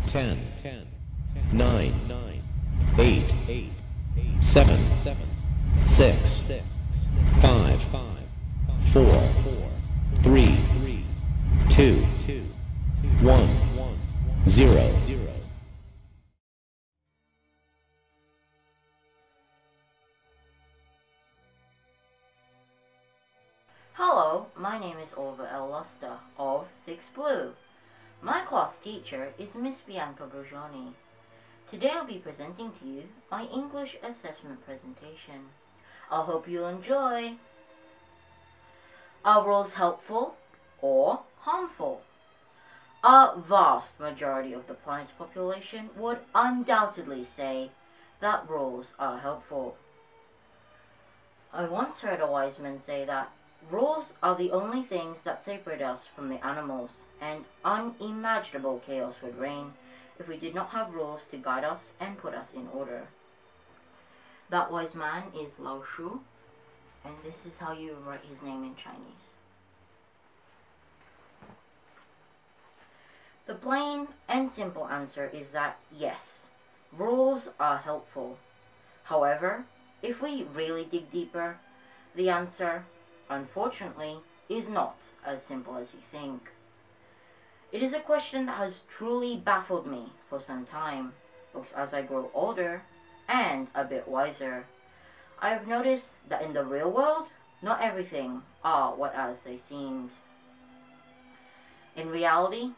10, 9, 8, 7, 6, 5, 4, 3, 2, 1, 0. Hello, my name is Oliver L. Luster of 6 Blue. My class teacher is Miss Bianca Brugioni. Today I'll be presenting to you my English assessment presentation. I hope you'll enjoy. Are rules helpful or harmful? A vast majority of the planet's population would undoubtedly say that rules are helpful. I once heard a wise man say that rules are the only things that separate us from the animals, and unimaginable chaos would reign if we did not have rules to guide us and put us in order. That wise man is Lao Shu, and this is how you write his name in Chinese. The plain and simple answer is that yes, rules are helpful. However, if we really dig deeper, the answer, unfortunately, is not as simple as you think. It is a question that has truly baffled me for some time, because as I grow older and a bit wiser, I have noticed that in the real world, not everything are what as they seemed. In reality,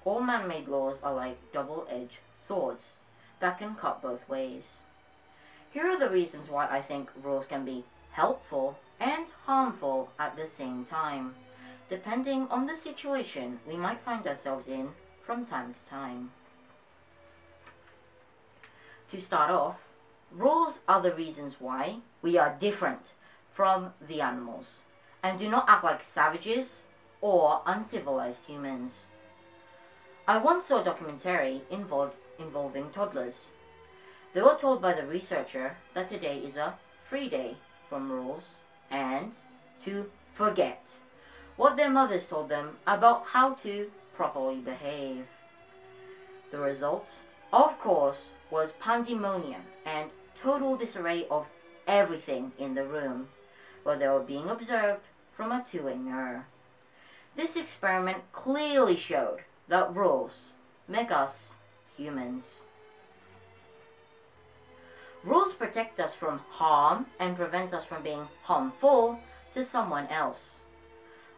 all man-made laws are like double-edged swords that can cut both ways. Here are the reasons why I think rules can be helpful and harmful at the same time, depending on the situation we might find ourselves in from time to time. To start off, rules are the reasons why we are different from the animals and do not act like savages or uncivilized humans. I once saw a documentary involving toddlers. They were told by the researcher that today is a free day from rules and to forget what their mothers told them about how to properly behave. The result, of course, was pandemonium and total disarray of everything in the room, where they were being observed from a two-way mirror. This experiment clearly showed that rules make us humans. Rules protect us from harm and prevent us from being harmful to someone else.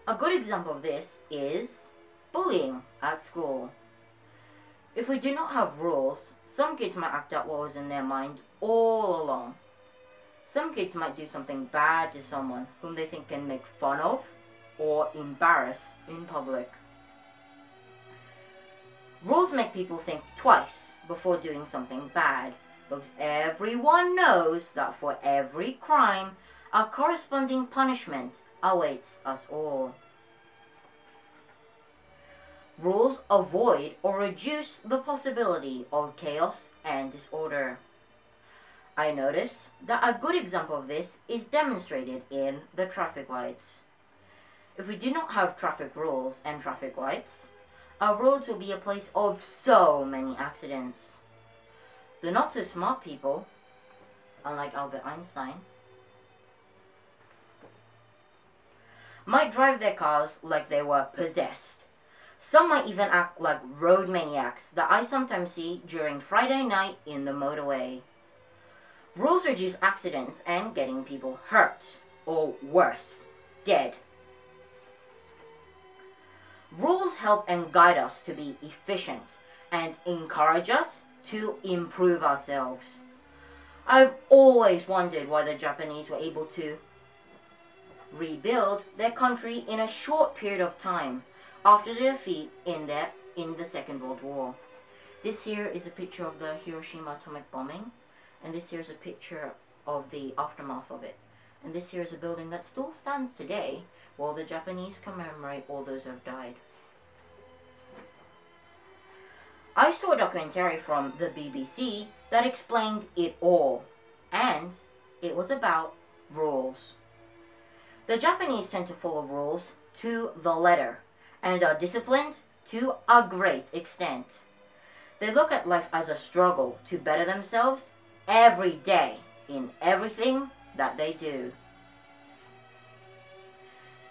A good example of this is bullying at school. If we do not have rules, some kids might act out what was in their mind all along. Some kids might do something bad to someone whom they think can make fun of or embarrass in public. Rules make people think twice before doing something bad, because everyone knows that for every crime, a corresponding punishment awaits us all. Rules avoid or reduce the possibility of chaos and disorder. I notice that a good example of this is demonstrated in the traffic lights. If we do not have traffic rules and traffic lights, our roads will be a place of so many accidents. The not-so-smart people, unlike Albert Einstein, might drive their cars like they were possessed. Some might even act like road maniacs that I sometimes see during Friday night in the motorway. Rules reduce accidents and getting people hurt, or worse, dead. Rules help and guide us to be efficient and encourage us to improve ourselves. I've always wondered why the Japanese were able to rebuild their country in a short period of time after the defeat in the Second World War. This here is a picture of the Hiroshima atomic bombing, and this here is a picture of the aftermath of it. And this here is a building that still stands today, while the Japanese commemorate all those who have died. I saw a documentary from the BBC that explained it all, and it was about rules. The Japanese tend to follow rules to the letter, and are disciplined to a great extent. They look at life as a struggle to better themselves every day in everything that they do.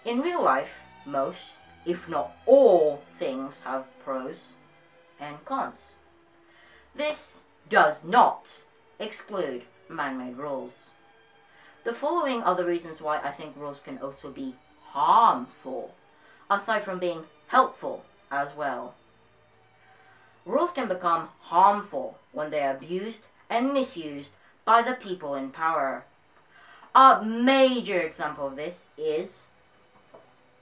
In real life, most, if not all, things have pros and cons. This does not exclude man-made rules. The following are the reasons why I think rules can also be harmful, aside from being helpful as well. Rules can become harmful when they are abused and misused by the people in power. A major example of this is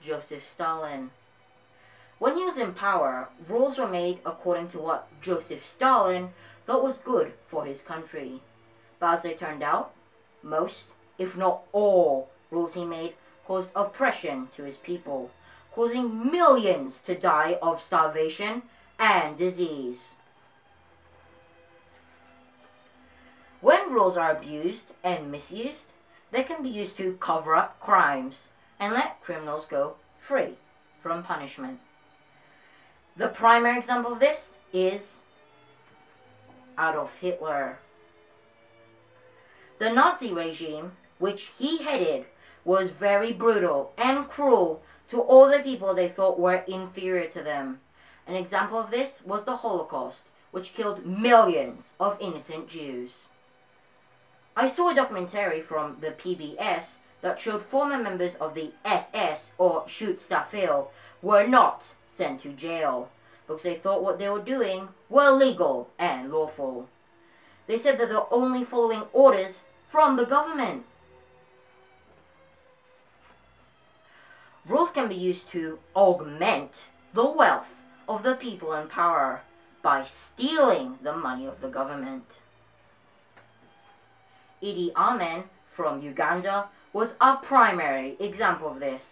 Joseph Stalin. When he was in power, rules were made according to what Joseph Stalin thought was good for his country. But as they turned out, most, if not all, rules he made caused oppression to his people, causing millions to die of starvation and disease. When rules are abused and misused, they can be used to cover up crimes and let criminals go free from punishment. The primary example of this is Adolf Hitler. The Nazi regime, which he headed, was very brutal and cruel to all the people they thought were inferior to them. An example of this was the Holocaust, which killed millions of innocent Jews. I saw a documentary from the PBS that showed former members of the SS, or Schutzstaffel, were not sent to jail because they thought what they were doing were legal and lawful. They said that they're only following orders from the government. Rules can be used to augment the wealth of the people in power by stealing the money of the government. Idi Amin from Uganda was a primary example of this.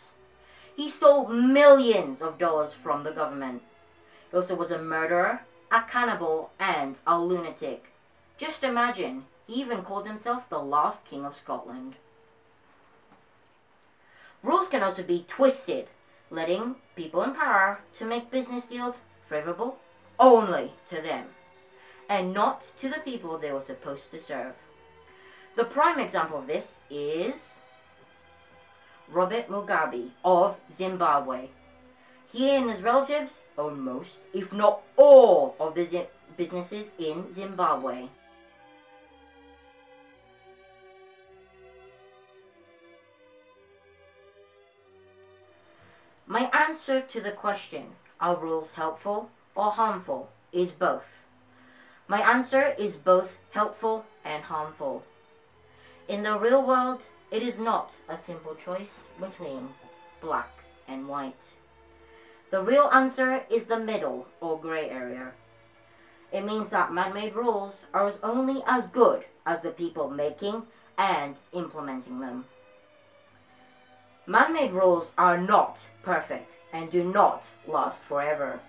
He stole millions of dollars from the government. He also was a murderer, a cannibal, and a lunatic. Just imagine, he even called himself the last king of Scotland. Rules can also be twisted, letting people in power to make business deals favorable only to them, and not to the people they were supposed to serve. The prime example of this is Robert Mugabe of Zimbabwe. He and his relatives own most, if not all, of the businesses in Zimbabwe. My answer to the question, are rules helpful or harmful, is both. My answer is both helpful and harmful. In the real world, it is not a simple choice between black and white. The real answer is the middle or gray area. It means that man-made rules are only as good as the people making and implementing them. Man-made rules are not perfect and do not last forever.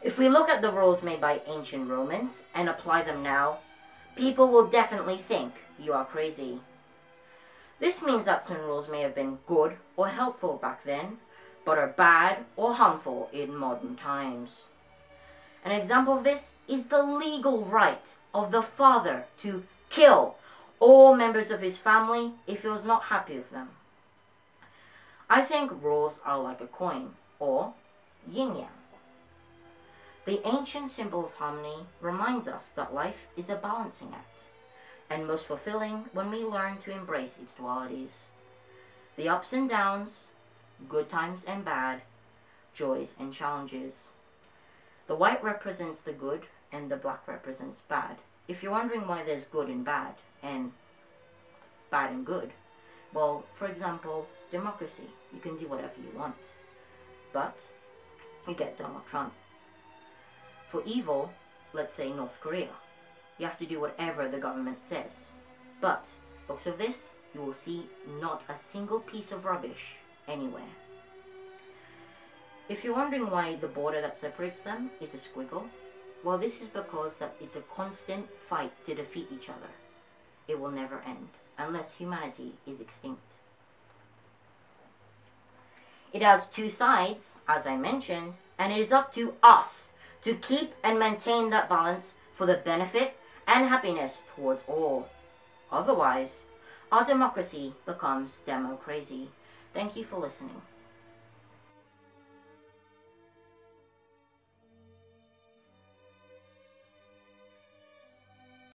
If we look at the rules made by ancient Romans and apply them now, people will definitely think you are crazy. This means that some rules may have been good or helpful back then, but are bad or harmful in modern times. An example of this is the legal right of the father to kill all members of his family if he was not happy with them. I think rules are like a coin, or yin-yang. The ancient symbol of harmony reminds us that life is a balancing act, and most fulfilling when we learn to embrace its dualities. The ups and downs, good times and bad, joys and challenges. The white represents the good and the black represents bad. If you're wondering why there's good and bad and good, well, for example, democracy. You can do whatever you want, but you get Donald Trump. For evil, let's say North Korea, you have to do whatever the government says. But because of this, you will see not a single piece of rubbish anywhere. If you're wondering why the border that separates them is a squiggle, well, this is because that it's a constant fight to defeat each other. It will never end, unless humanity is extinct. It has two sides, as I mentioned, and it is up to us to keep and maintain that balance for the benefit and happiness towards all. Otherwise, our democracy becomes democrazy. Thank you for listening.